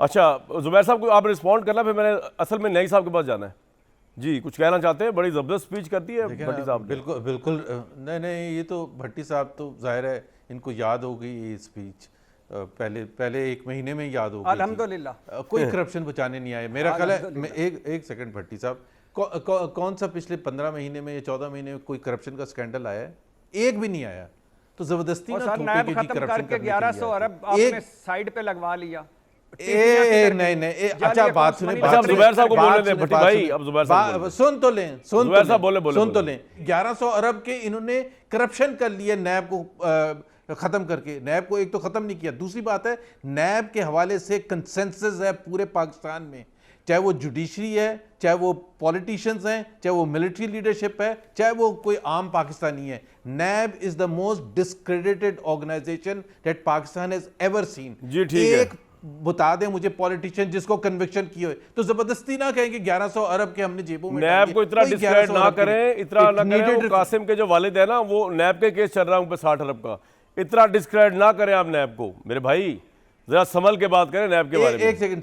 अच्छा जुबैर साहब को आप रिस्पॉन्ड करना, फिर मैंने असल में नई साहब के पास जाना है। जी कुछ कहना चाहते हैं? बड़ी ज़बरदस्त स्पीच करती है भट्टी साहब। बिल्कुल बिल्कुल नहीं, ये तो भट्टी साहब तो जाहिर है इनको याद हो गई ये स्पीच, पहले 1 महीने में याद हो गई अल्हम्दुलिल्लाह। कोई करप्शन बचाने नहीं आए मेरा ख्याल है। एक सेकंड भट्टी साहब, कौन सा पिछले 15 महीने में या 14 महीने में कोई करप्शन का स्कैंडल आया है? एक भी नहीं आया। तो जबरदस्ती ना थोपे के जी करप्शन करके 1100 अरब आपने साइड पे लगवा लिया। नहीं अच्छा बात सुने, जुबैर साहब को बोलने दें भट्टी भाई, अब जुबैर साहब सुन तो लें, जुबैर साहब बोले 1100 अरब के इन्होंने करप्शन कर लिया नैब को खत्म करके। नैब को एक तो खत्म नहीं किया, दूसरी बात है नैब के हवाले से कंसेंसस है पूरे पाकिस्तान में, चाहे वो जुडिशरी है, चाहे वो पॉलिटिशियंस हैं, चाहे वो मिलिट्री लीडरशिप है, चाहे वो कोई आम पाकिस्तानी है। NAB is the most discredited organisation that Pakistan has ever seen. जी ठीक है, बता दें मुझे पॉलिटिशियन जिसको कन्विक्शन की हो, तो जबरदस्ती ना कहें कि 1100 अरब के हमने जेबों में नैब को इतना डिस्क्रेडिट ना करें, इतना ना करें। कासिम के जो वालिद है ना, वो नैब के केस चल रहा है उन पे 60 अरब का, इतना डिस्क्रेडिट ना करें आप नैब को। मेरे भाई जरा संभल के बात करें नैब के बारे में। एक सेकंड,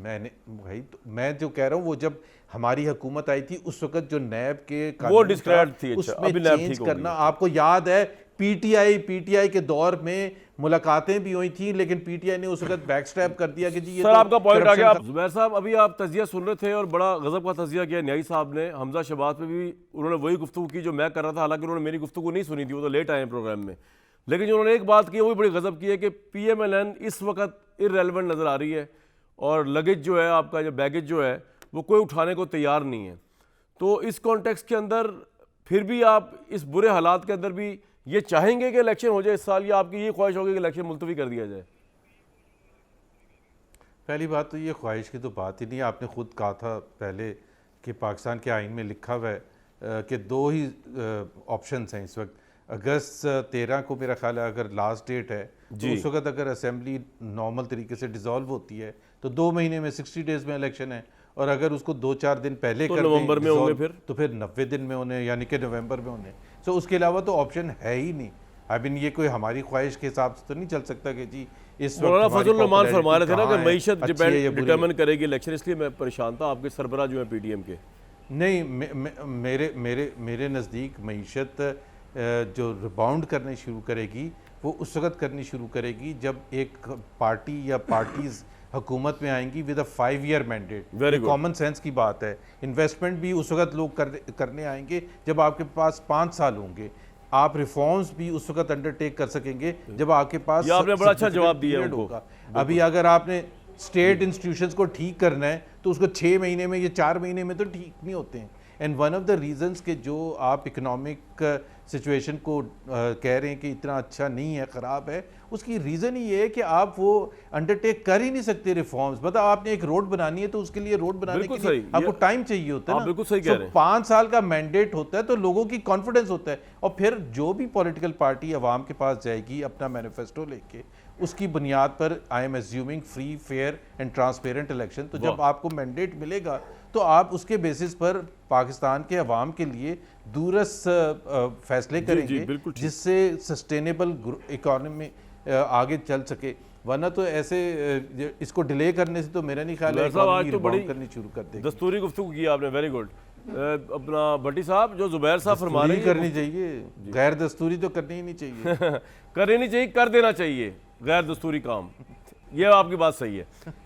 मैंने भाई मैं जो कह रहा हूँ, वो जब हमारी हुकूमत आई थी उस वक्त जो नैब के वो डिस्क्रेडिट थी, उसमें चेंज करना, आपको याद है पीटीआई के दौर में मुलाकातें भी हुई थी, लेकिन पीटीआई ने उस वक्त बैकस्टैप कर दिया कि जी ये सर आपका पॉइंट आ गया। जुबैर साहब अभी आप तजिया सुन रहे थे और बड़ा गजब का तजिया किया न्याई साहब ने। हमजा शहबाज पे भी उन्होंने वही गुफ्तगू की जो मैं कर रहा था, हालांकि उन्होंने मेरी गुफ्तगू नहीं सुनी थी, वो तो लेट आए प्रोग्राम में। लेकिन जो उन्होंने एक बात की वो भी बड़ी गजब की है कि PMLN इस वक्त इररेलेवेंट नज़र आ रही है और लगेज जो है आपका, जो बैगेज जो है वो कोई उठाने को तैयार नहीं है। तो इस कॉन्टेक्स्ट के अंदर फिर भी आप इस बुरे हालात के अंदर भी ये चाहेंगे कि इलेक्शन हो जाए इस साल, या आपकी ये ख्वाहिश होगी कि इलेक्शन मुलतवी कर दिया जाए? पहली बात तो ये ख्वाहिश की तो बात ही नहीं है। आपने खुद कहा था पहले कि पाकिस्तान के आइन में लिखा हुआ है कि 2 ही ऑप्शंस हैं इस वक्त। अगस्त 13 को मेरा ख्याल है अगर लास्ट डेट है, तो उस वक्त अगर असेंबली नॉर्मल तरीके से डिसॉल्व होती है तो 2 महीने में 60 डेज में इलेक्शन है, और अगर उसको 2-4 दिन पहले तो कर नवंबर में होंगे तो फिर 90 दिन में होने, यानी कि नवंबर में होने। सो उसके अलावा तो ऑप्शन है ही नहीं। आई मीन ये कोई हमारी ख्वाहिश के हिसाब से तो नहीं चल सकता कि जी इस वक्त फजल रहमान फरमा रहे थे ना कि मईशत डिटरमिन करेगी इलेक्शन, इसलिए मैं परेशान था। आपके सरबराह जो है PDM के नहीं, मेरे नज़दीक मईशत जो रिबाउंड करनी शुरू करेगी वो उस वक्त करनी शुरू करेगी जब एक पार्टी या पार्टीज़ हुकूमत में आएंगी with a 5-year mandate. Common sense की बात है। इन्वेस्टमेंट भी उस वक्त लोग करने आएंगे जब आपके पास 5 साल होंगे। आप रिफॉर्म्स भी उस वक्त अंडरटेक कर सकेंगे जब आपके पास, आपने बड़ा अच्छा जवाब दिया होगा। अभी अगर आपने स्टेट इंस्टीट्यूशंस को ठीक करना है तो उसको 6 महीने में या 4 महीने में तो ठीक नहीं होते हैं। And one of the reasons के जो आप इकोनॉमिक सिचुएशन को कह रहे हैं कि इतना अच्छा नहीं है, ख़राब है, उसकी रीज़न ही ये है कि आप वो अंडरटेक कर ही नहीं सकते रिफॉर्म्स। मतलब आपने एक रोड बनानी है तो उसके लिए रोड बनाने के लिए आपको टाइम चाहिए होता है ना। बिल्कुल सही कह रहे हैं। 5 साल का मैंडेट होता है तो लोगों की कॉन्फिडेंस होता है, और फिर जो भी पॉलिटिकल पार्टी अवाम के पास जाएगी अपना मैनिफेस्टो लेके, उसकी बुनियाद पर I am assuming free, fair and transparent election. तो जब आपको मैंडेट मिलेगा तो आप उसके बेसिस पर पाकिस्तान के अवाम के लिए दूरस्थ फैसले करेंगे जिससे सस्टेनेबल इकोनॉमी आगे चल सके। वरना तो ऐसे इसको डिले करने से तो मेरा नहीं ख्याल है आज तो बड़ी करनी शुरू कर देगी। दस्तूरी गुफ्तगू की आपने, वेरी गुड। अपना भट्टी साहब जो जुबैर साहब फरमा रहे हैं करनी चाहिए, गैर दस्तूरी तो करनी ही नहीं चाहिए। करनी नहीं चाहिए, कर देना चाहिए गैर दस्तूरी काम। ये आपकी बात सही है।